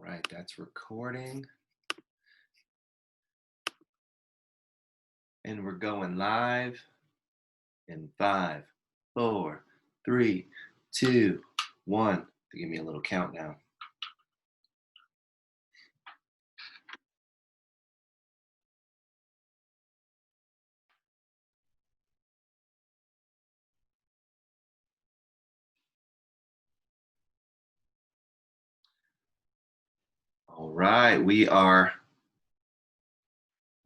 right, that's recording. And we're going live in 5, 4, 3, 2, 1. Give me a little countdown. All right, we are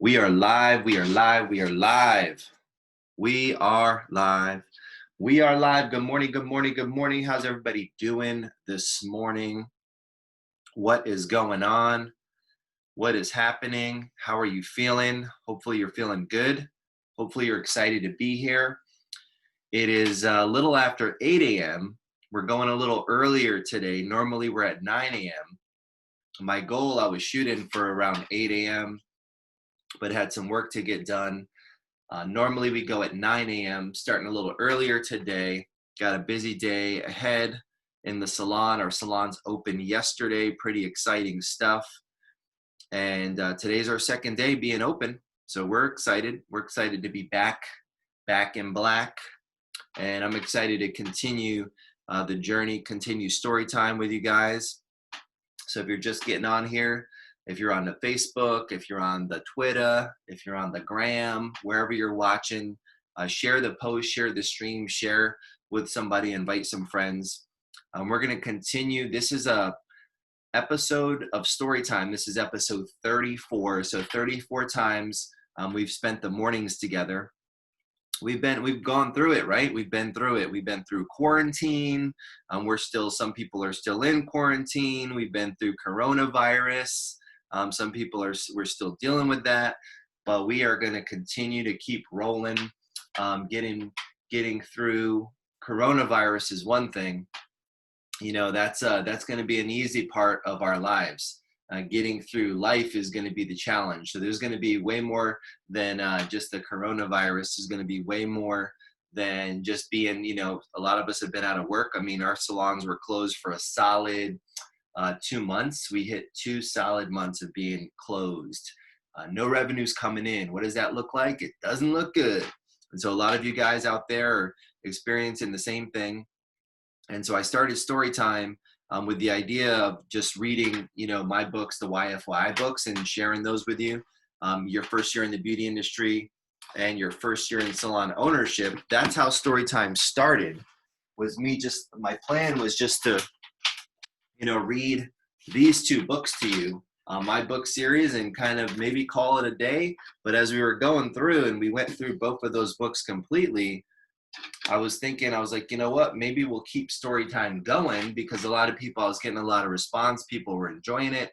live. We are live. We are live. We are live. We are live. Good morning. Good morning. Good morning. How's everybody doing this morning? What is going on? What is happening? How are you feeling? Hopefully you're feeling good. Hopefully you're excited to be here. It is a little after 8 a.m. We're going a little earlier today. Normally we're at 9 a.m. My goal, I was shooting for around 8 a.m., but had some work to get done. Normally we go at 9 a.m., starting a little earlier today. Got a busy day ahead in the salon. Our salon's opened yesterday. Pretty exciting stuff. And today's our second day being open. So we're excited. We're excited to be back in black. And I'm excited to continue the journey, continue story time with you guys. So if you're just getting on here, if you're on the Facebook, if you're on the Twitter, if you're on the Gram, wherever you're watching, share the post, share the stream, share with somebody, invite some friends. We're going to continue. This is a episode of Storytime. This is episode 34. So 34 times we've spent the mornings together. We've gone through it, right? We've been through it. We've been through quarantine. Some people are still in quarantine. We've been through coronavirus. Some people we're still dealing with that, but we are going to continue to keep rolling. Getting through coronavirus is one thing. You know, that's going to be an easy part of our lives. Getting through life is going to be the challenge. So there's going to be way more than just the coronavirus. There's going to be way more than just being, a lot of us have been out of work. I mean, our salons were closed for a solid 2 months. We hit 2 solid months of being closed. No revenues coming in. What does that look like? It doesn't look good. And so a lot of you guys out there are experiencing the same thing. And so I started Storytime with the idea of just reading, my books, the YFY books, and sharing those with you. Your first year in the beauty industry and your first year in salon ownership. That's how Storytime started. My plan was just to, read these 2 books to you, my book series, and kind of maybe call it a day. But as we were going through and we went through both of those books completely, I was like, you know what, maybe we'll keep Storytime going, because a lot of people, I was getting a lot of response. People were enjoying it.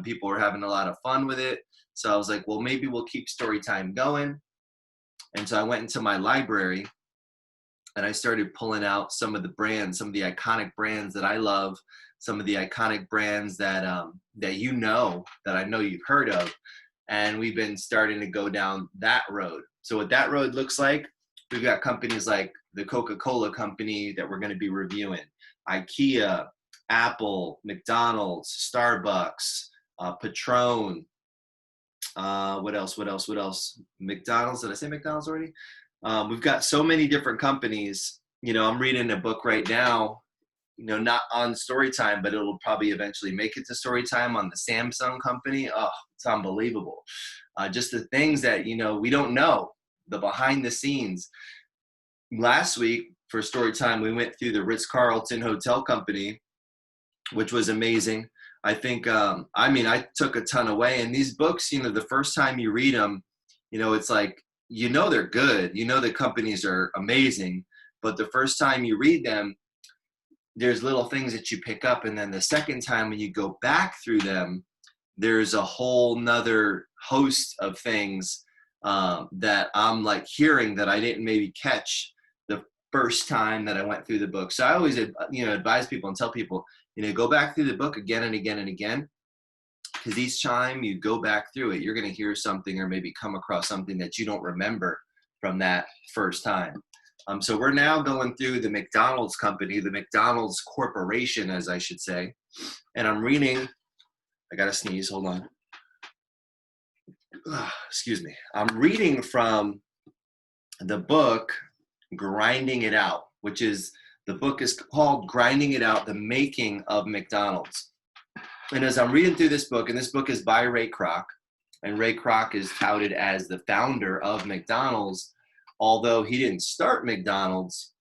People were having a lot of fun with it. So I was like, well, maybe we'll keep Storytime going. And so I went into my library and I started pulling out some of the brands, some of the iconic brands that I love, some of the iconic brands that that I know you've heard of. And we've been starting to go down that road. So what that road looks like, we've got companies like the Coca-Cola company that we're going to be reviewing, IKEA, Apple, McDonald's, Starbucks, Patron. What else? McDonald's. Did I say McDonald's already? We've got so many different companies. I'm reading a book right now, not on Storytime, but it'll probably eventually make it to Storytime, on the Samsung company. Oh, it's unbelievable. Just the things that, we don't know, the behind the scenes. Last week for Storytime, we went through the Ritz-Carlton Hotel Company, which was amazing. I think, I took a ton away. And these books, the first time you read them, it's like, they're good. The companies are amazing. But the first time you read them, there's little things that you pick up. And then the second time when you go back through them, there's a whole nother host of things that I'm like hearing that I didn't maybe catch the first time that I went through the book. So I always, advise people and tell people, go back through the book again and again and again, because each time you go back through it, you're going to hear something or maybe come across something that you don't remember from that first time. So we're now going through the McDonald's company, the McDonald's Corporation, as I should say, and I'm reading I gotta sneeze, hold on. Excuse me. I'm reading from the book Grinding It Out, which is, the book is called Grinding It Out, The Making of McDonald's. And as I'm reading through this book, and this book is by Ray Kroc, and Ray Kroc is touted as the founder of McDonald's, although he didn't start McDonald's.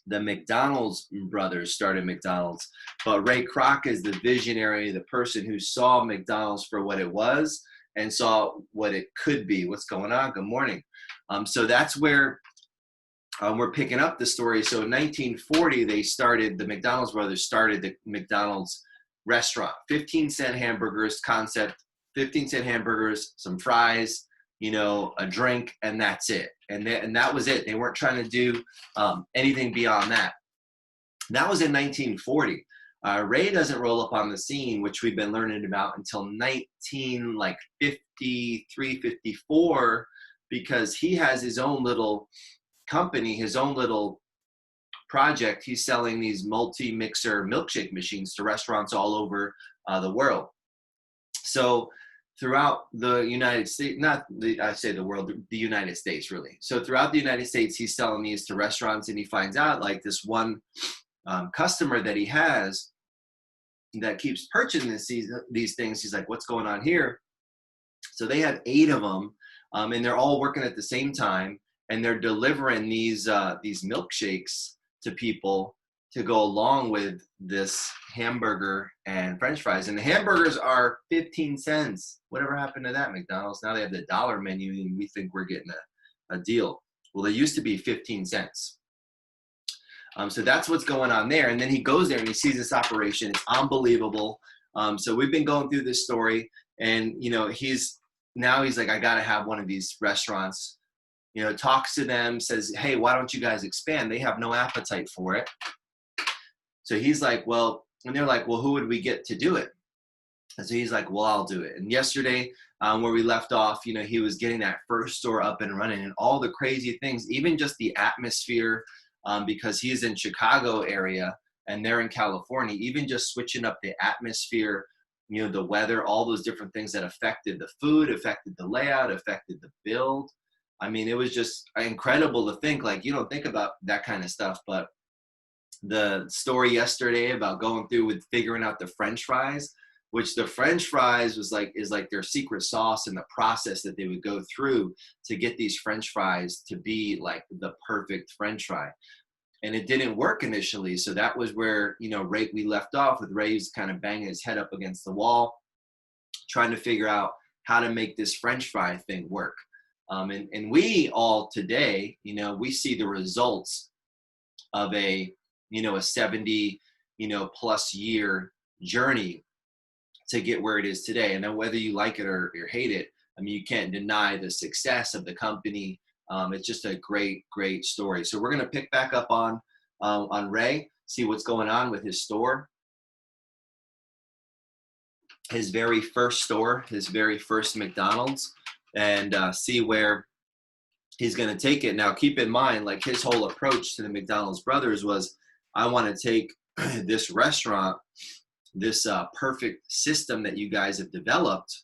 The McDonald's brothers started McDonald's, but Ray Kroc is the visionary, the person who saw McDonald's for what it was and saw what it could be. What's going on? Good morning. So that's where we're picking up the story. So in 1940, the McDonald's brothers started the McDonald's restaurant. 15-cent hamburgers concept, 15-cent hamburgers, some fries, a drink, and that's it. And that was it. They weren't trying to do anything beyond that. That was in 1940. Ray doesn't roll up on the scene, which we've been learning about, until 1953, 54, because he has his own little company, his own little project. He's selling these multi-mixer milkshake machines to restaurants all over the world. So throughout the United States, the United States, really. So throughout the United States, he's selling these to restaurants, and he finds out like this one customer that he has that keeps purchasing these things. He's like, what's going on here? So they have 8 of them, and they're all working at the same time, and they're delivering these milkshakes to people to go along with this hamburger and French fries. And the hamburgers are 15 cents. Whatever happened to that, McDonald's? Now they have the dollar menu, and we think we're getting a deal. Well, they used to be 15 cents. So that's what's going on there. And then he goes there and he sees this operation. It's unbelievable. So we've been going through this story, and he's like, I got to have one of these restaurants. Talks to them, says, hey, why don't you guys expand? They have no appetite for it. So he's like, well, and they're like, well, who would we get to do it? And so he's like, well, I'll do it. And yesterday, where we left off, he was getting that first store up and running, and all the crazy things, even just the atmosphere, because he's in Chicago area and they're in California, even just switching up the atmosphere, the weather, all those different things that affected the food, affected the layout, affected the build. I mean, it was just incredible to think, like, you don't think about that kind of stuff, but the story yesterday about going through with figuring out the French fries, which the French fries is like their secret sauce, and the process that they would go through to get these French fries to be like the perfect French fry. And it didn't work initially. So that was where, Ray, we left off with Ray's kind of banging his head up against the wall, trying to figure out how to make this French fry thing work. And we all today, we see the results of a 70, plus year journey to get where it is today. And then whether you like it or hate it, I mean, you can't deny the success of the company. It's just a great, great story. So we're going to pick back up on Ray, see what's going on with his store. His very first store, his very first McDonald's, and see where he's going to take it. Now, keep in mind, like, his whole approach to the McDonald's brothers was, I want to take this restaurant, this perfect system that you guys have developed,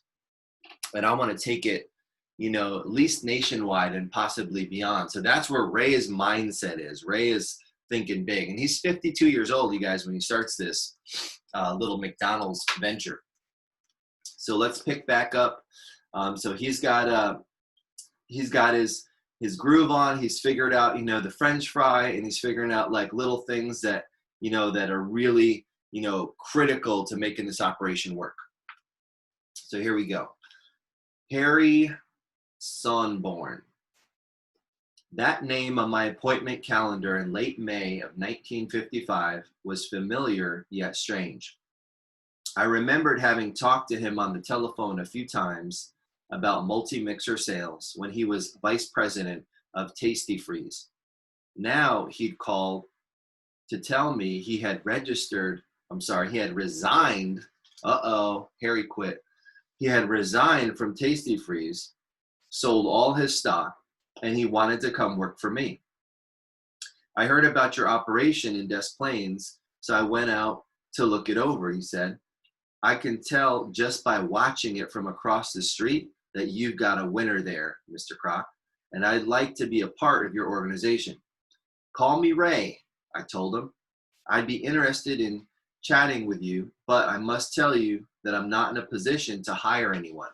and I want to take it, at least nationwide and possibly beyond. So that's where Ray's mindset is. Ray is thinking big, and he's 52 years old, you guys, when he starts this little McDonald's venture. So let's pick back up. So he's got his groove on. He's figured out, the French fry, and he's figuring out like little things that, that are really, critical to making this operation work. So here we go. Harry Sonborn. That name on my appointment calendar in late May of 1955 was familiar yet strange. I remembered having talked to him on the telephone a few times about multi-mixer sales when he was vice president of Tasty Freeze. Now he'd call to tell me he had resigned. Harry quit. He had resigned from Tasty Freeze, sold all his stock, and he wanted to come work for me. I heard about your operation in Des Plaines, so I went out to look it over, he said. I can tell just by watching it from across the street that you've got a winner there, Mr. Kroc, and I'd like to be a part of your organization. Call me Ray, I told him. I'd be interested in chatting with you, but I must tell you that I'm not in a position to hire anyone.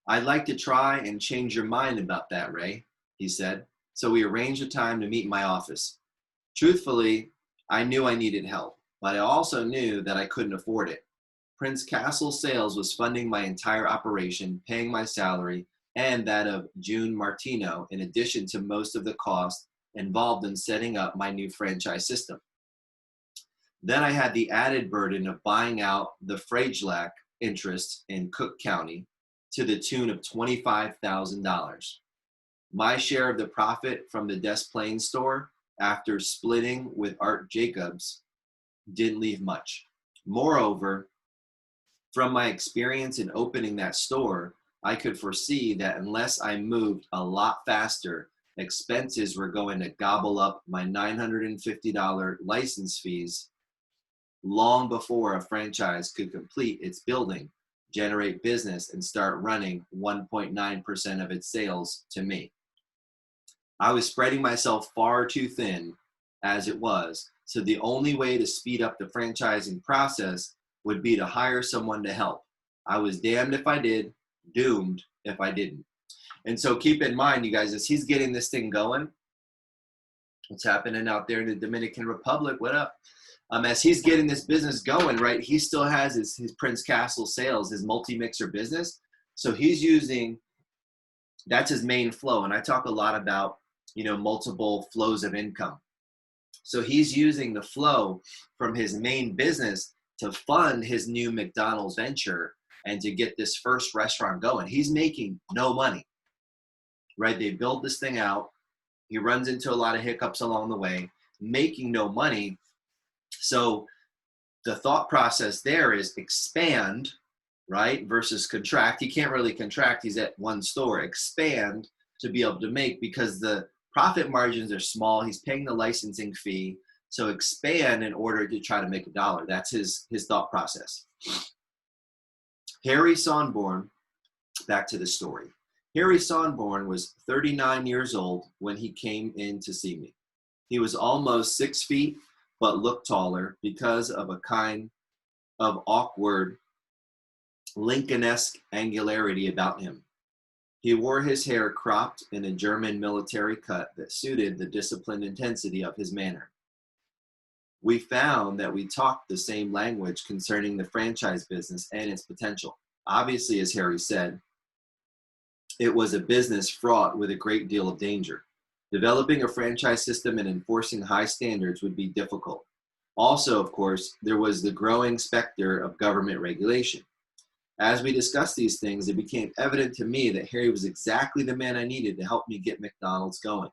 I'd like to try and change your mind about that, Ray, he said. So we arranged a time to meet in my office. Truthfully, I knew I needed help, but I also knew that I couldn't afford it. Prince Castle Sales was funding my entire operation, paying my salary and that of June Martino, in addition to most of the cost involved in setting up my new franchise system. Then I had the added burden of buying out the Fragelac interest in Cook County to the tune of $25,000. My share of the profit from the Des Plaines store, after splitting with Art Jacobs, didn't leave much. Moreover, from my experience in opening that store, I could foresee that unless I moved a lot faster, expenses were going to gobble up my $950 license fees long before a franchise could complete its building, generate business, and start running 1.9% of its sales to me. I was spreading myself far too thin as it was, so the only way to speed up the franchising process would be to hire someone to help. I was damned if I did, doomed if I didn't. And so keep in mind, you guys, as he's getting this thing going, what's happening out there in the Dominican Republic, what up? As he's getting this business going, right, he still has his Prince Castle Sales, his multi-mixer business. So he's using, that's his main flow. And I talk a lot about, multiple flows of income. So he's using the flow from his main business to fund his new McDonald's venture and to get this first restaurant going. He's making no money, right? They build this thing out. He runs into a lot of hiccups along the way, making no money. So the thought process there is expand, right, versus contract. He can't really contract. He's at one store. Expand to be able to make, because the profit margins are small. He's paying the licensing fee. So expand in order to try to make $1. That's his thought process. Harry Sonborn, back to the story. Harry Sonborn was 39 years old when he came in to see me. He was almost 6 feet, but looked taller because of a kind of awkward Lincoln-esque angularity about him. He wore his hair cropped in a German military cut that suited the disciplined intensity of his manner. We found that we talked the same language concerning the franchise business and its potential. Obviously, as Harry said, it was a business fraught with a great deal of danger. Developing a franchise system and enforcing high standards would be difficult. Also, of course, there was the growing specter of government regulation. As we discussed these things, it became evident to me that Harry was exactly the man I needed to help me get McDonald's going.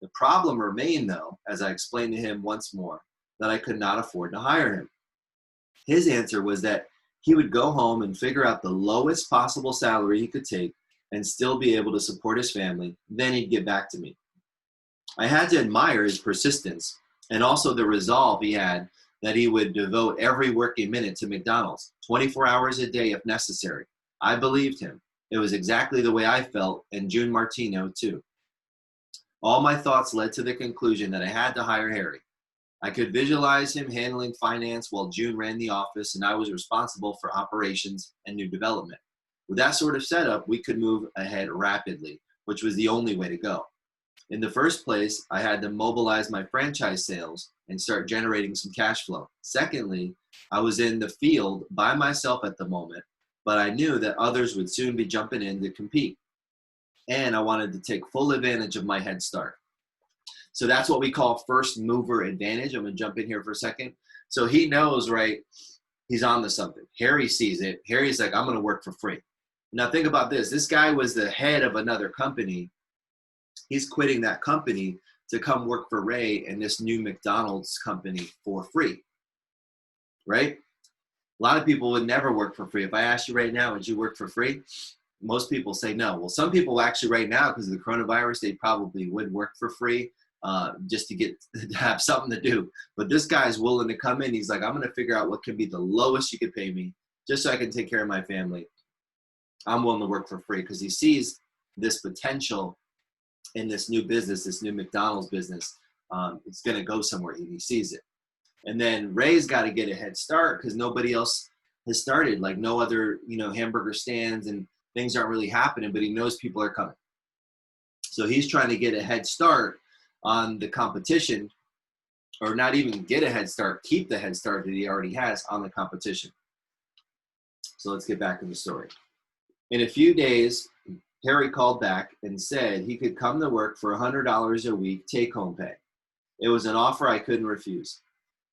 The problem remained, though, as I explained to him once more, that I could not afford to hire him. His answer was that he would go home and figure out the lowest possible salary he could take and still be able to support his family. Then he'd get back to me. I had to admire his persistence and also the resolve he had that he would devote every working minute to McDonald's, 24 hours a day if necessary. I believed him. It was exactly the way I felt, and June Martino too. All my thoughts led to the conclusion that I had to hire Harry. I could visualize him handling finance while June ran the office and I was responsible for operations and new development. With that sort of setup, we could move ahead rapidly, which was the only way to go. In the first place, I had to mobilize my franchise sales and start generating some cash flow. Secondly, I was in the field by myself at the moment, but I knew that others would soon be jumping in to compete. And I wanted to take full advantage of my head start. So that's what we call first mover advantage. I'm going to jump in here for a second. So he knows, right, he's on to something. Harry sees it. Harry's like, I'm going to work for free. Now think about this. This guy was the head of another company. He's quitting that company to come work for Ray and this new McDonald's company for free, right? A lot of people would never work for free. If I asked you right now, would you work for free? Most people say no. Well, some people actually right now, because of the coronavirus, they probably would work for free. just to have something to do. But this guy's willing to come in. He's like, I'm going to figure out what can be the lowest you could pay me just so I can take care of my family. I'm willing to work for free, because he sees this potential in this new business, this new McDonald's business. It's going to go somewhere, and he sees it. And then Ray's got to get a head start because nobody else has started, like no other, hamburger stands, and things aren't really happening, but he knows people are coming. So he's trying to get a head start on the competition, or not even get a head start, keep the head start that he already has on the competition. So let's get back to the story. In a few days, Harry called back and said he could come to work for $100 a week take-home pay. It was an offer I couldn't refuse.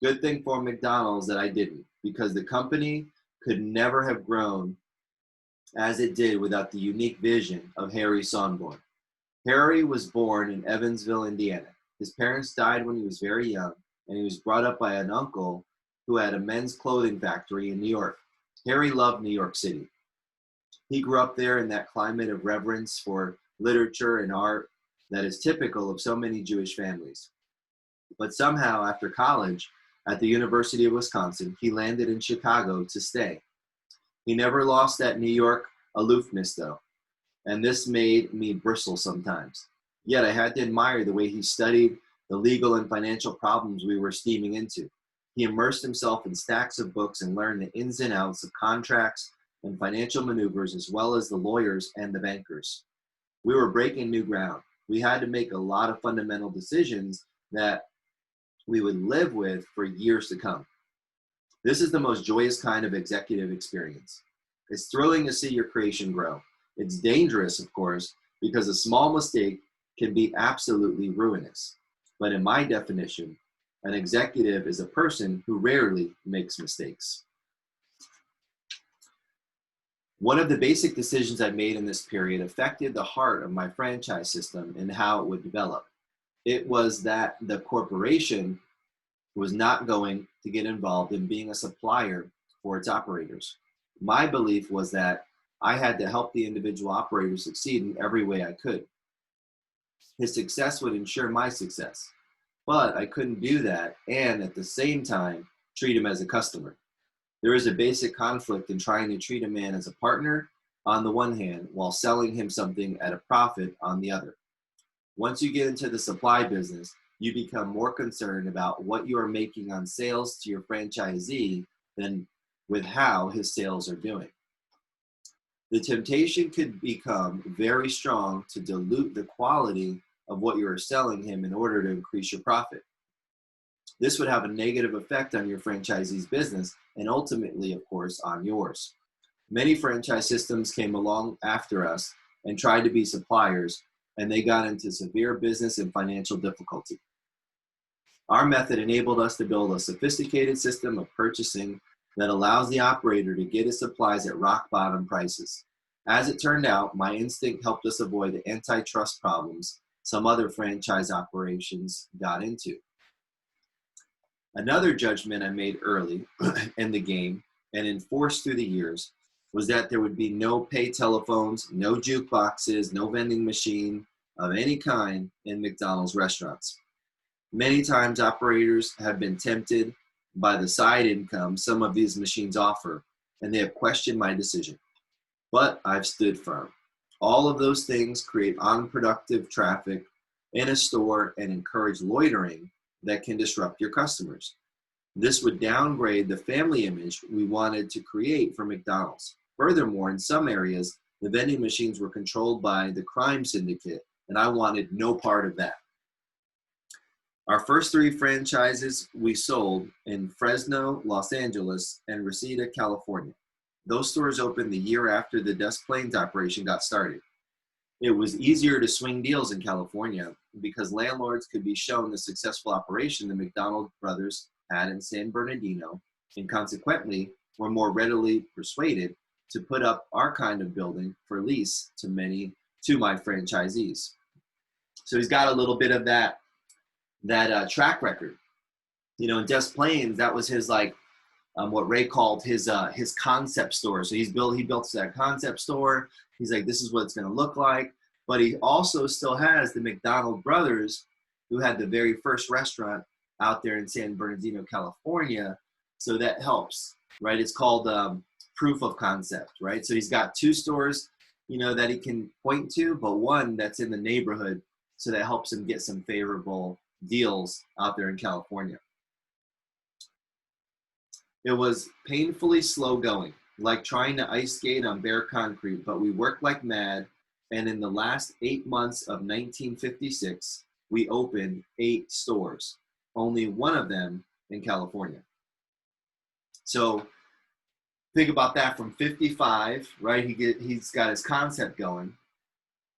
Good thing for McDonald's that I didn't, because the company could never have grown as it did without the unique vision of Harry Sonborn. Harry was born in Evansville, Indiana. His parents died when he was very young, and he was brought up by an uncle who had a men's clothing factory in New York. Harry loved New York City. He grew up there in that climate of reverence for literature and art that is typical of so many Jewish families. But somehow, after college at the University of Wisconsin, he landed in Chicago to stay. He never lost that New York aloofness, though, and this made me bristle sometimes. Yet I had to admire the way he studied the legal and financial problems we were steaming into. He immersed himself in stacks of books and learned the ins and outs of contracts and financial maneuvers, as well as the lawyers and the bankers. We were breaking new ground. We had to make a lot of fundamental decisions that we would live with for years to come. This is the most joyous kind of executive experience. It's thrilling to see your creation grow. It's dangerous, of course, because a small mistake can be absolutely ruinous. But in my definition, an executive is a person who rarely makes mistakes. One of the basic decisions I made in this period affected the heart of my franchise system and how it would develop. It was that the corporation was not going to get involved in being a supplier for its operators. My belief was that I had to help the individual operator succeed in every way I could. His success would ensure my success, but I couldn't do that and at the same time treat him as a customer. There is a basic conflict in trying to treat a man as a partner on the one hand while selling him something at a profit on the other. Once you get into the supply business, you become more concerned about what you are making on sales to your franchisee than with how his sales are doing. The temptation could become very strong to dilute the quality of what you are selling him in order to increase your profit. This would have a negative effect on your franchisee's business and ultimately, of course, on yours. Many franchise systems came along after us and tried to be suppliers, and they got into severe business and financial difficulty. Our method enabled us to build a sophisticated system of purchasing that allows the operator to get his supplies at rock bottom prices. As it turned out, my instinct helped us avoid the antitrust problems some other franchise operations got into. Another judgment I made early in the game and enforced through the years was that there would be no pay telephones, no jukeboxes, no vending machine of any kind in McDonald's restaurants. Many times operators have been tempted by the side income some of these machines offer, and they have questioned my decision. But I've stood firm. All of those things create unproductive traffic in a store and encourage loitering that can disrupt your customers. This would downgrade the family image we wanted to create for McDonald's. Furthermore, in some areas, the vending machines were controlled by the crime syndicate, and I wanted no part of that. Our first 3 franchises we sold in Fresno, Los Angeles, and Reseda, California. Those stores opened the year after the Des Plaines operation got started. It was easier to swing deals in California because landlords could be shown the successful operation the McDonald brothers had in San Bernardino, and consequently were more readily persuaded to put up our kind of building for lease to my franchisees. So he's got a little bit of that track record. In Des Plaines, that was his what Ray called his concept store. So he built that concept store. He's like, this is what it's going to look like. But he also still has the McDonald brothers, who had the very first restaurant out there in San Bernardino, California. So that helps, right? It's called proof of concept, right? So he's got 2 stores, you know, that he can point to, but 1 that's in the neighborhood. So that helps him get some favorable deals out there in California. It was painfully slow going, like trying to ice skate on bare concrete, but we worked like mad. And in the last 8 months of 1956, we opened 8 stores, only 1 of them in California. So think about that from 55, right? He's got his concept going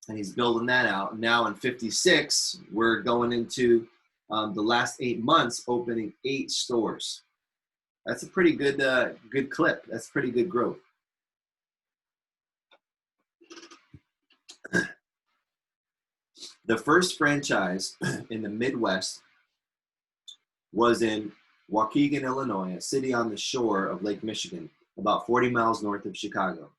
and he's building that out. Now in 56, we're going into the last 8 months opening 8 stores. That's a pretty good good clip. That's pretty good growth. The first franchise in the Midwest was in Waukegan, Illinois, a city on the shore of Lake Michigan, about 40 miles north of Chicago.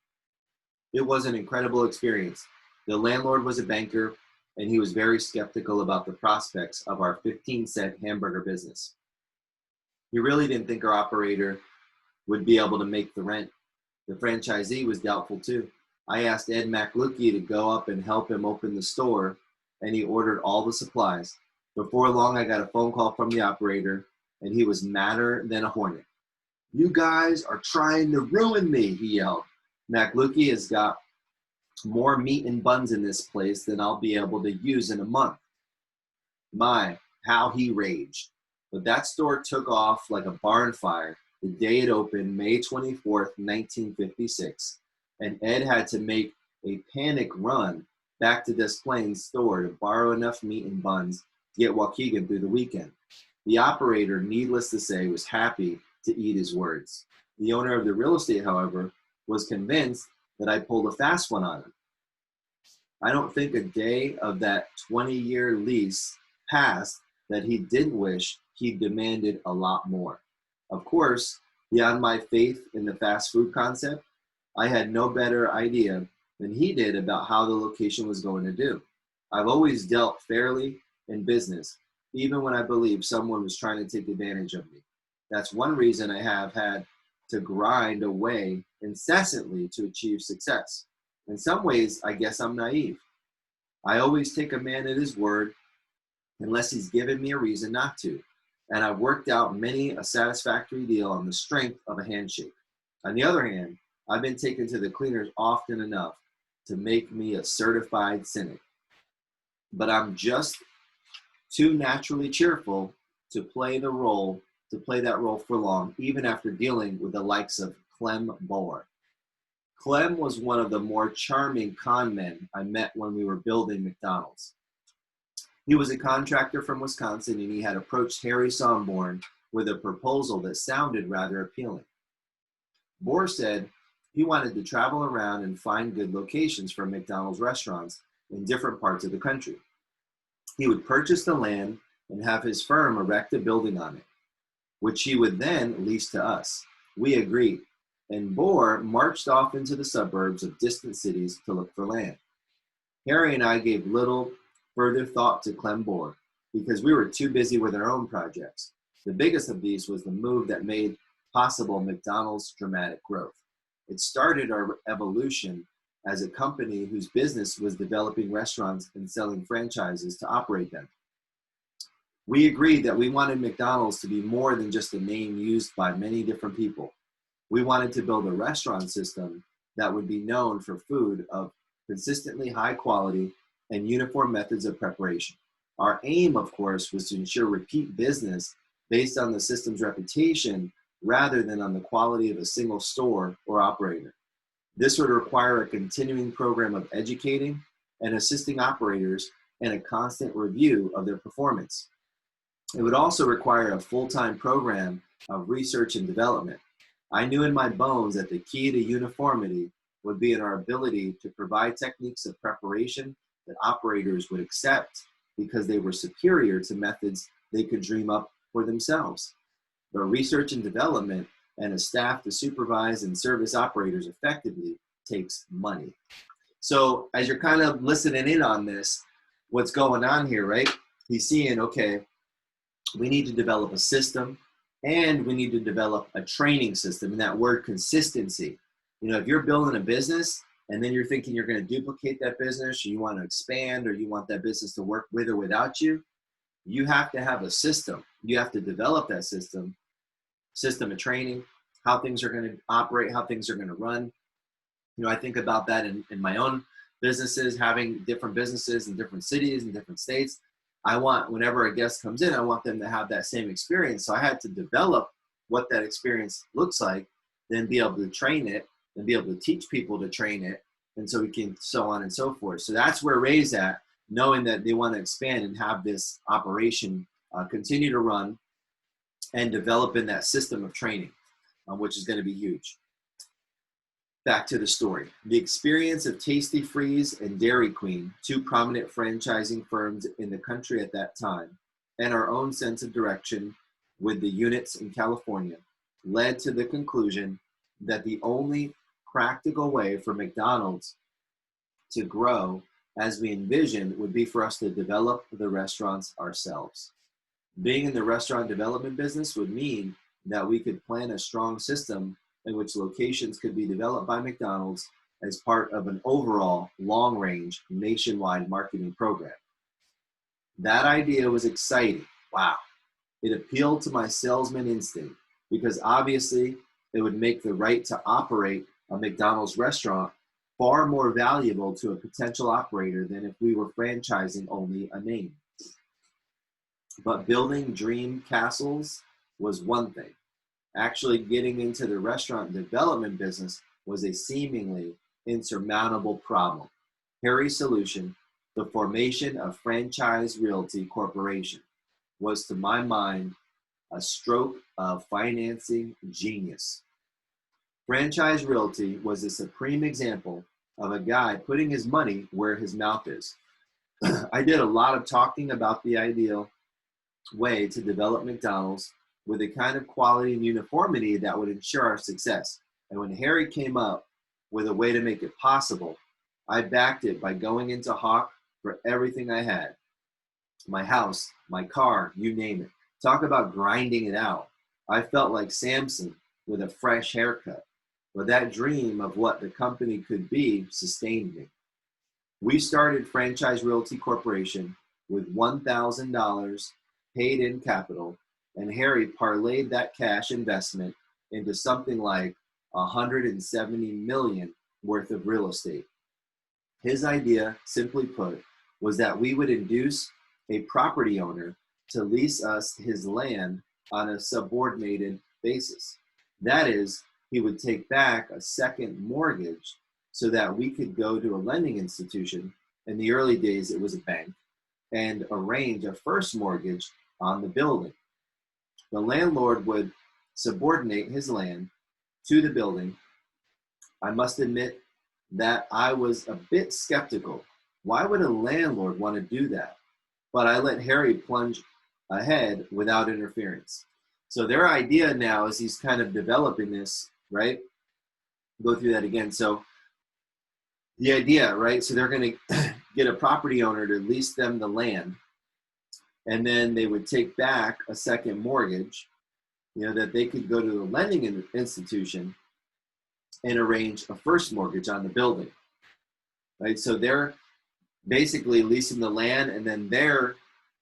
It was an incredible experience. The landlord was a banker, and he was very skeptical about the prospects of our 15-cent hamburger business. He really didn't think our operator would be able to make the rent. The franchisee was doubtful too. I asked Ed McLuckie to go up and help him open the store, and he ordered all the supplies. Before long, I got a phone call from the operator, and he was madder than a hornet. "You guys are trying to ruin me," he yelled. "McLuckie has got more meat and buns in this place than I'll be able to use in a month." My, how he raged. But that store took off like a barn fire the day it opened, May 24th, 1956. And Ed had to make a panic run back to Des Plaines store to borrow enough meat and buns to get Waukegan through the weekend. The operator, needless to say, was happy to eat his words. The owner of the real estate, however, was convinced that I pulled a fast one on him. I don't think a day of that 20-year lease passed that he didn't wish he demanded a lot more. Of course, beyond my faith in the fast food concept, I had no better idea than he did about how the location was going to do. I've always dealt fairly in business, even when I believe someone was trying to take advantage of me. That's one reason I have had to grind away incessantly to achieve success. In some ways, I guess I'm naive. I always take a man at his word unless he's given me a reason not to. And I've worked out many a satisfactory deal on the strength of a handshake. On the other hand, I've been taken to the cleaners often enough to make me a certified cynic. But I'm just too naturally cheerful to play that role for long, even after dealing with the likes of Clem Boer. Clem was one of the more charming con men I met when we were building McDonald's. He was a contractor from Wisconsin, and he had approached Harry Sonborn with a proposal that sounded rather appealing. Boer said he wanted to travel around and find good locations for McDonald's restaurants in different parts of the country. He would purchase the land and have his firm erect a building on it, which he would then lease to us. We agreed, and Boer marched off into the suburbs of distant cities to look for land. Harry and I gave little further thought to Clem Boer because we were too busy with our own projects. The biggest of these was the move that made possible McDonald's dramatic growth. It started our evolution as a company whose business was developing restaurants and selling franchises to operate them. We agreed that we wanted McDonald's to be more than just a name used by many different people. We wanted to build a restaurant system that would be known for food of consistently high quality and uniform methods of preparation. Our aim, of course, was to ensure repeat business based on the system's reputation rather than on the quality of a single store or operator. This would require a continuing program of educating and assisting operators and a constant review of their performance. It would also require a full-time program of research and development. I knew in my bones that the key to uniformity would be in our ability to provide techniques of preparation that operators would accept because they were superior to methods they could dream up for themselves. But research and development and a staff to supervise and service operators effectively takes money. So as you're kind of listening in on this, what's going on here, right? he's seeing, okay, we need to develop a system and we need to develop a training system. And that word consistency, you know, if you're building a business and then you're thinking you're going to duplicate that business, or you want to expand, or you want that business to work with or without you, you have to have a system. You have to develop that system of training, how things are going to operate, how things are going to run. You know, I think about that in my own businesses, having different businesses in different cities and different states. I want, whenever a guest comes in, I want them to have that same experience. So I had to develop what that experience looks like, then be able to train it, and be able to teach people to train it. And so we can, so on and so forth. So that's where Ray's at, knowing that they want to expand and have this operation continue to run and develop in that system of training, which is going to be huge. Back to the story. The experience of Tasty Freeze and Dairy Queen, two prominent franchising firms in the country at that time, and our own sense of direction with the units in California, led to the conclusion that the only practical way for McDonald's to grow as we envisioned would be for us to develop the restaurants ourselves. Being in the restaurant development business would mean that we could plan a strong system in which locations could be developed by McDonald's as part of an overall long-range nationwide marketing program. That idea was exciting. Wow. It appealed to my salesman instinct because obviously it would make the right to operate a McDonald's restaurant far more valuable to a potential operator than if we were franchising only a name. But building dream castles was one thing. Actually getting into the restaurant development business was a seemingly insurmountable problem. Harry's solution, the formation of Franchise Realty Corporation, was to my mind a stroke of financing genius. Franchise Realty was a supreme example of a guy putting his money where his mouth is. I did a lot of talking about the ideal way to develop McDonald's with a kind of quality and uniformity that would ensure our success. And when Harry came up with a way to make it possible, I backed it by going into Hawk for everything I had. My house, my car, you name it. Talk about grinding it out. I felt like Samson with a fresh haircut. But that dream of what the company could be sustained me. We started Franchise Realty Corporation with $1,000 paid in capital, and Harry parlayed that cash investment into something like $170 million worth of real estate. His idea, simply put, was that we would induce a property owner to lease us his land on a subordinated basis. That is, he would take back a second mortgage so that we could go to a lending institution. In the early days, it was a bank, and arrange a first mortgage on the building. The landlord would subordinate his land to the building. I must admit that I was a bit skeptical. Why would a landlord want to do that? But I let Harry plunge ahead without interference. So their idea now is he's kind of developing this, right? Go through that again. So the idea, right? So they're going to get a property owner to lease them the land, and then they would take back a second mortgage, that they could go to the lending institution and arrange a first mortgage on the building, right? So they're basically leasing the land, and then they're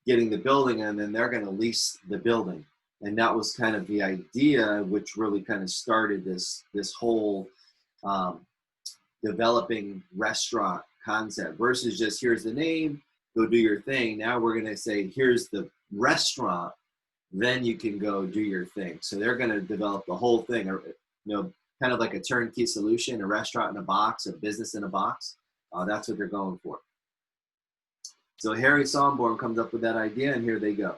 getting the building, and then they're going to lease the building. And that was kind of the idea, which really kind of started this whole developing restaurant concept versus just here's the name, go do your thing. Now we're going to say, here's the restaurant, then you can go do your thing. So they're going to develop the whole thing, or, kind of like a turnkey solution, a restaurant in a box, a business in a box. That's what they're going for. So Harry Sonborn comes up with that idea, and here they go.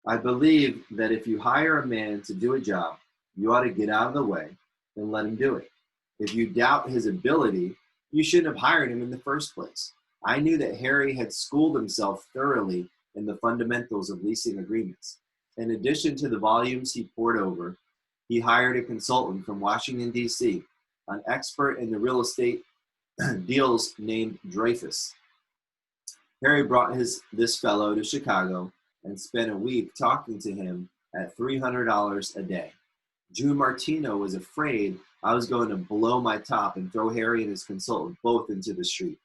I believe that if you hire a man to do a job, you ought to get out of the way and let him do it. If you doubt his ability, you shouldn't have hired him in the first place. I knew that Harry had schooled himself thoroughly in the fundamentals of leasing agreements. In addition to the volumes he poured over, he hired a consultant from Washington, D.C., an expert in the real estate deals named Dreyfus. Harry brought this fellow to Chicago and spent a week talking to him at $300 a day. June Martino was afraid I was going to blow my top and throw Harry and his consultant both into the street.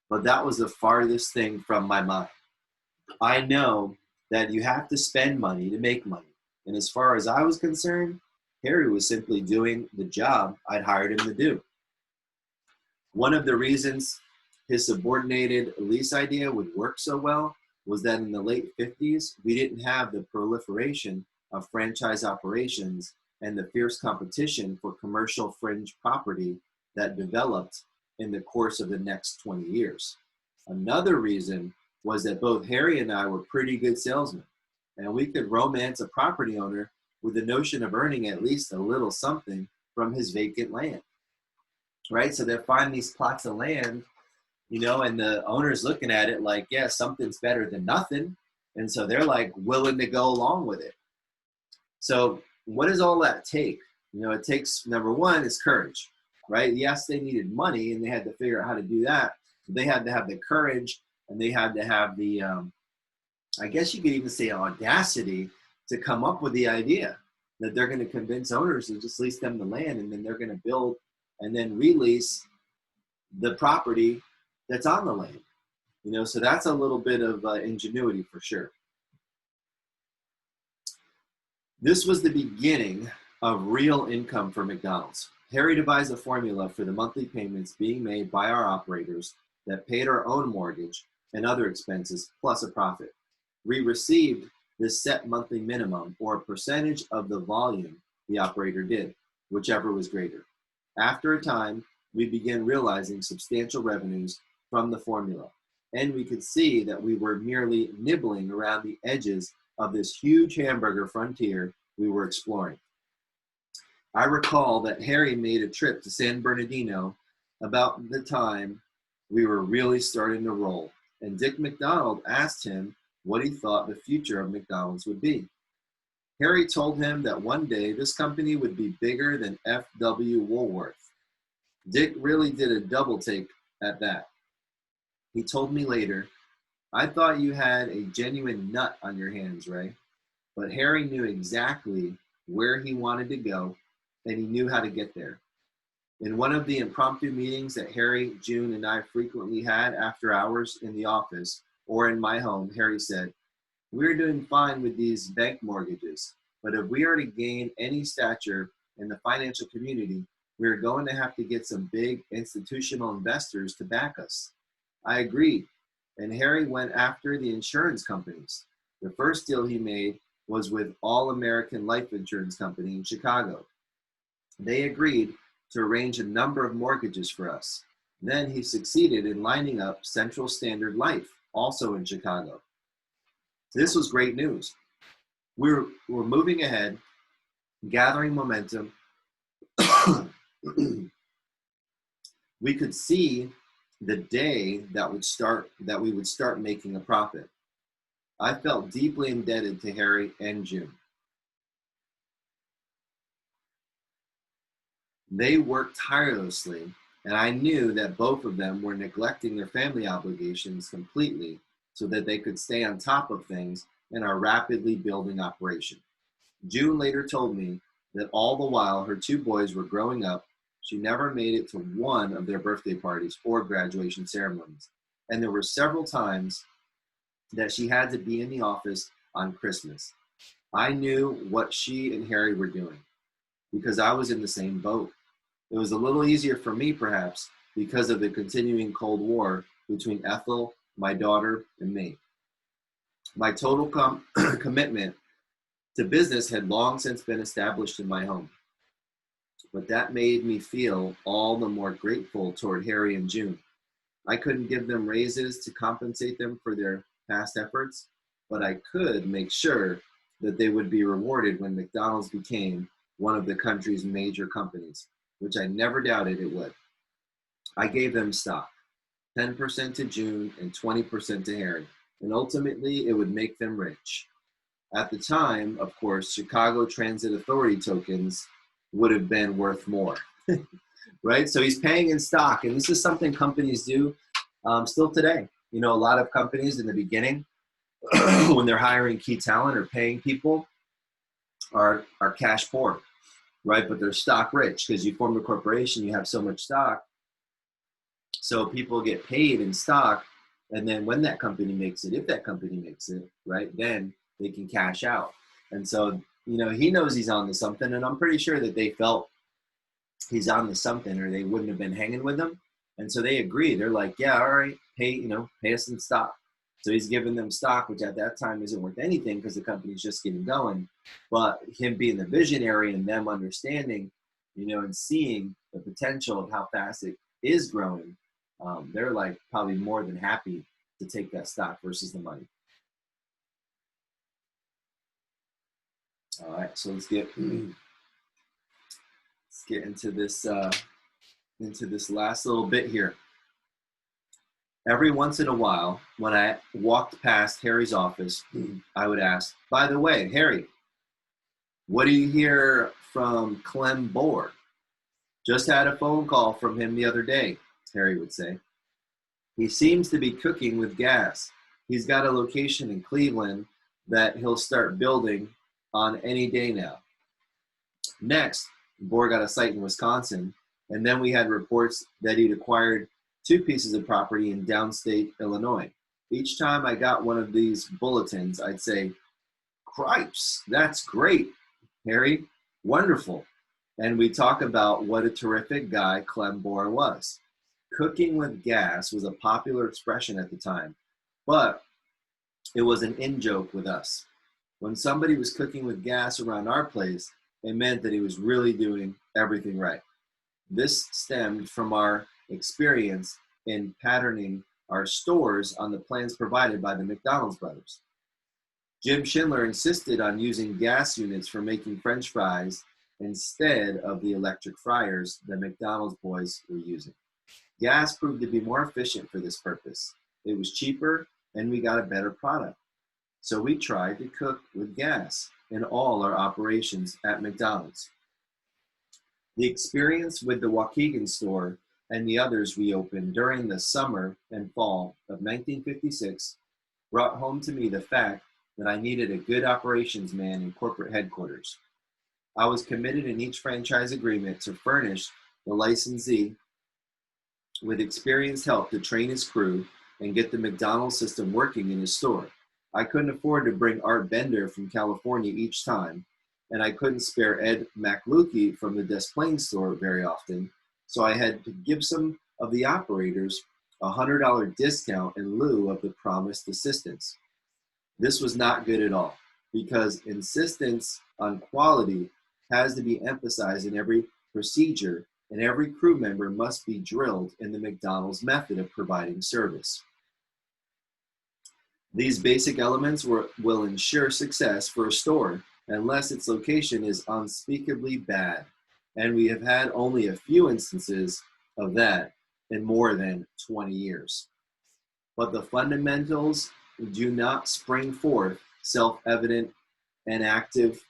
But that was the farthest thing from my mind. I know that you have to spend money to make money. And as far as I was concerned, Harry was simply doing the job I'd hired him to do. One of the reasons his subordinated lease idea would work so well was that in the late 50s, we didn't have the proliferation of franchise operations and the fierce competition for commercial fringe property that developed in the course of the next 20 years. Another reason was that both Harry and I were pretty good salesmen, and we could romance a property owner with the notion of earning at least a little something from his vacant land, right? So they'll find these plots of land, and the owner's looking at it like, yeah, something's better than nothing. And so they're like willing to go along with it. So what does all that take? It takes, number one, is courage, right? Yes, they needed money and they had to figure out how to do that. They had to have the courage and they had to have the, I guess you could even say audacity to come up with the idea that they're going to convince owners to just lease them the land and then they're going to build and then release the property that's on the land. So that's a little bit of ingenuity for sure. This was the beginning of real income for McDonald's. Harry devised a formula for the monthly payments being made by our operators that paid our own mortgage and other expenses plus a profit. We received this set monthly minimum or a percentage of the volume the operator did, whichever was greater. After a time, we began realizing substantial revenues from the formula, and we could see that we were merely nibbling around the edges of this huge hamburger frontier we were exploring. I recall that Harry made a trip to San Bernardino about the time we were really starting to roll, and Dick McDonald asked him what he thought the future of McDonald's would be. Harry told him that one day this company would be bigger than F.W. Woolworth. Dick really did a double take at that. He told me later, "I thought you had a genuine nut on your hands, Ray." But Harry knew exactly where he wanted to go, and he knew how to get there. In one of the impromptu meetings that Harry, June, and I frequently had after hours in the office or in my home, Harry said, "We're doing fine with these bank mortgages, but if we are to gain any stature in the financial community, we're going to have to get some big institutional investors to back us." I agreed, and Harry went after the insurance companies. The first deal he made was with All American Life Insurance Company in Chicago. They agreed to arrange a number of mortgages for us. Then he succeeded in lining up Central Standard Life, also in Chicago. This was great news. We're moving ahead, gathering momentum. We could see the day that we would start making a profit. I felt deeply indebted to Harry and June. They worked tirelessly, and I knew that both of them were neglecting their family obligations completely so that they could stay on top of things in our rapidly building operation. June later told me that all the while her two boys were growing up, she never made it to one of their birthday parties or graduation ceremonies. And there were several times that she had to be in the office on Christmas. I knew what she and Harry were doing because I was in the same boat. It was a little easier for me, perhaps, because of the continuing Cold War between Ethel, my daughter, and me. My total commitment to business had long since been established in my home. But that made me feel all the more grateful toward Harry and June. I couldn't give them raises to compensate them for their past efforts, but I could make sure that they would be rewarded when McDonald's became one of the country's major companies, which I never doubted it would. I gave them stock, 10% to June and 20% to Harry, and ultimately it would make them rich. At the time, of course, Chicago Transit Authority tokens would have been worth more, right? So he's paying in stock, and this is something companies do still today. You know, a lot of companies in the beginning, when they're hiring key talent or paying people, are cash poor, right? But they're stock rich because you form a corporation, you have so much stock. So people get paid in stock. And then when that company makes it, if that company makes it, right, then they can cash out. And so, you know, he knows he's on to something. And I'm pretty sure that they felt he's on to something or they wouldn't have been hanging with him. And so they agree. They're like, yeah, all right, pay us in stock. So he's giving them stock, which at that time isn't worth anything because the company's just getting going. But him being the visionary and them understanding, you know, and seeing the potential of how fast it is growing, they're like probably more than happy to take that stock versus the money. All right, so let's get into this last little bit here. Every once in a while, when I walked past Harry's office, I would ask, by the way, Harry, what do you hear from Clem Bohr? Just had a phone call from him the other day, Harry would say. He seems to be cooking with gas. He's got a location in Cleveland that he'll start building on any day now. Next, Bohr got a site in Wisconsin, and then we had reports that he'd acquired 2 pieces of property in downstate Illinois. Each time I got one of these bulletins, I'd say, "Cripes, that's great, Harry, wonderful." And we talk about what a terrific guy Clem Bohr was. Cooking with gas was a popular expression at the time, but it was an in-joke with us. When somebody was cooking with gas around our place, it meant that he was really doing everything right. This stemmed from our experience in patterning our stores on the plans provided by the McDonald's brothers. Jim Schindler insisted on using gas units for making French fries instead of the electric fryers the McDonald's boys were using. Gas proved to be more efficient for this purpose. It was cheaper and we got a better product. So we tried to cook with gas in all our operations at McDonald's. The experience with the Waukegan store and the others we opened during the summer and fall of 1956 brought home to me the fact that I needed a good operations man in corporate headquarters. I was committed in each franchise agreement to furnish the licensee with experienced help to train his crew and get the McDonald's system working in his store. I couldn't afford to bring Art Bender from California each time, and I couldn't spare Ed McLukey from the Des Plaines store very often, so I had to give some of the operators a $100 discount in lieu of the promised assistance. This was not good at all, because insistence on quality has to be emphasized in every procedure, and every crew member must be drilled in the McDonald's method of providing service. These basic elements will ensure success for a store unless its location is unspeakably bad, and we have had only a few instances of that in more than 20 years. But the fundamentals do not spring forth self-evident and active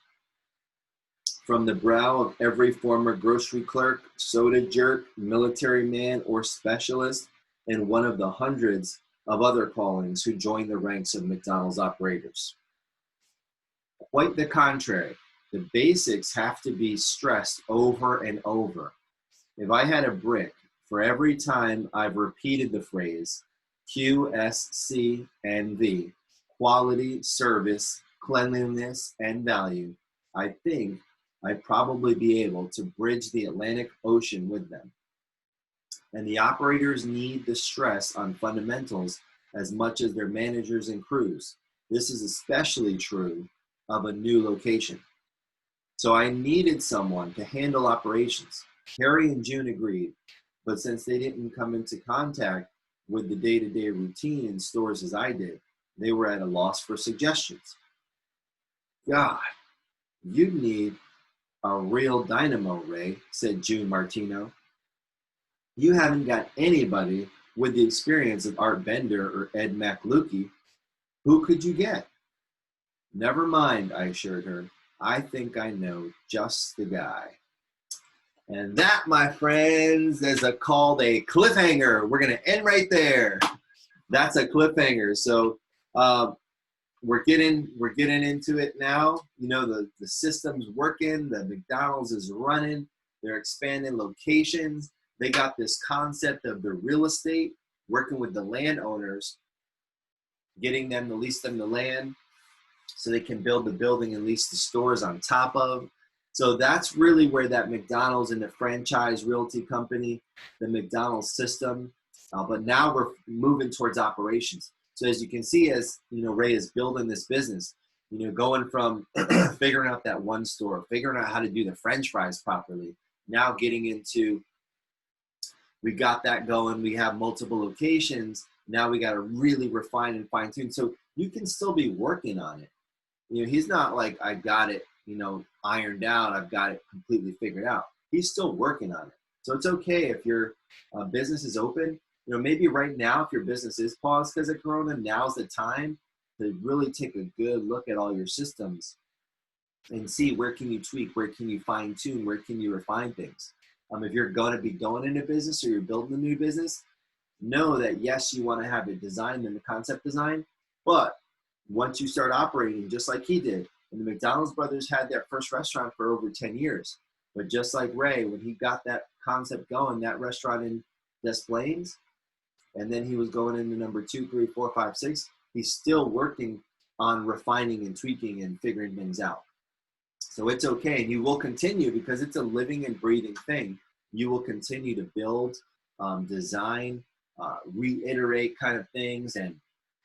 from the brow of every former grocery clerk, soda jerk, military man, or specialist in one of the hundreds of other callings who joined the ranks of McDonald's operators. Quite the contrary, the basics have to be stressed over and over. If I had a brick for every time I've repeated the phrase QSCNV, quality, service, cleanliness, and value, I think I'd probably be able to bridge the Atlantic Ocean with them. And the operators need the stress on fundamentals as much as their managers and crews. This is especially true of a new location. So I needed someone to handle operations. Harry and June agreed, but since they didn't come into contact with the day-to-day routine in stores as I did, they were at a loss for suggestions. God, you need a real dynamo, Ray, said June Martino. You haven't got anybody with the experience of Art Bender or Ed McLukey. Who could you get? Never mind, I assured her. I think I know just the guy. And that, my friends, is called a cliffhanger. We're going to end right there. That's a cliffhanger. So we're getting into it now. You know, the system's working. The McDonald's is running. They're expanding locations. They got this concept of the real estate, working with the landowners, getting them to lease them the land so they can build the building and lease the stores on top of. So that's really where that McDonald's and the franchise realty company, the McDonald's system, but now we're moving towards operations. So as you can see, as you know, Ray is building this business, you know, going from figuring out that one store, figuring out how to do the French fries properly, now getting into, we got that going, we have multiple locations, now we got to really refine and fine tune. So you can still be working on it. You know, he's not like, I got it, you know, ironed out, I've got it completely figured out. He's still working on it. So it's okay if your business is open. You know, maybe right now, if your business is paused because of Corona, now's the time to really take a good look at all your systems and see where can you tweak, where can you fine tune, where can you refine things. If you're going to be going into business or you're building a new business, know that yes, you want to have it designed in the concept design, but once you start operating, just like he did, and the McDonald's brothers had their first restaurant for over 10 years. But just like Ray, when he got that concept going, that restaurant in Des Plaines, and then he was going into number 2, 3, 4, 5, 6, he's still working on refining and tweaking and figuring things out. So it's okay. And you will continue because it's a living and breathing thing. You will continue to build, design, reiterate kind of things and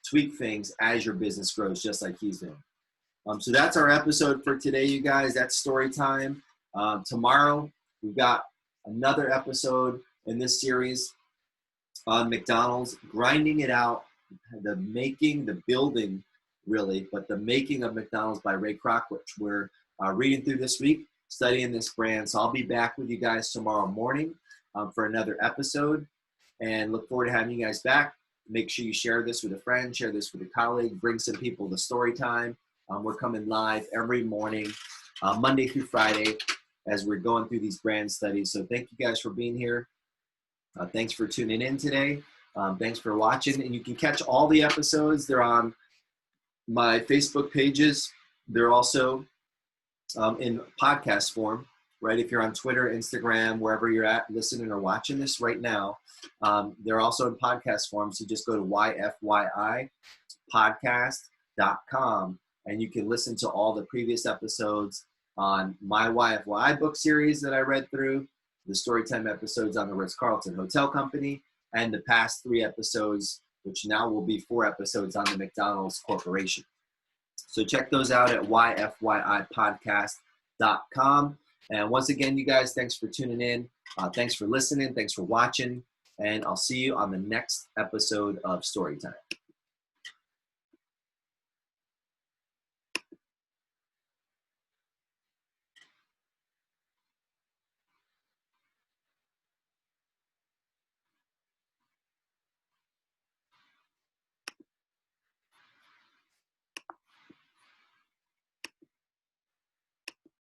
tweak things as your business grows, just like he's doing. So that's our episode for today, you guys. That's story time. Tomorrow, we've got another episode in this series on McDonald's, grinding it out, the making, the building, really, but the making of McDonald's by Ray Kroc, which we're reading through this week, studying this brand. So I'll be back with you guys tomorrow morning for another episode, and look forward to having you guys back. Make sure you share this with a friend, share this with a colleague, bring some people to story time. We're coming live every morning, Monday through Friday, as we're going through these brand studies. So thank you guys for being here. Thanks for tuning in today. Thanks for watching. And you can catch all the episodes. They're on my Facebook pages. They're also in podcast form, right? If you're on Twitter, Instagram, wherever you're at, listening or watching this right now, they're also in podcast form. So just go to yfyipodcast.com and you can listen to all the previous episodes on my YFYI book series that I read through, the Storytime episodes on the Ritz-Carlton Hotel Company, and the past 3 episodes, which now will be 4 episodes on the McDonald's Corporation. So check those out at yfyipodcast.com. And once again, you guys, thanks for tuning in. Thanks for listening. Thanks for watching. And I'll see you on the next episode of Storytime.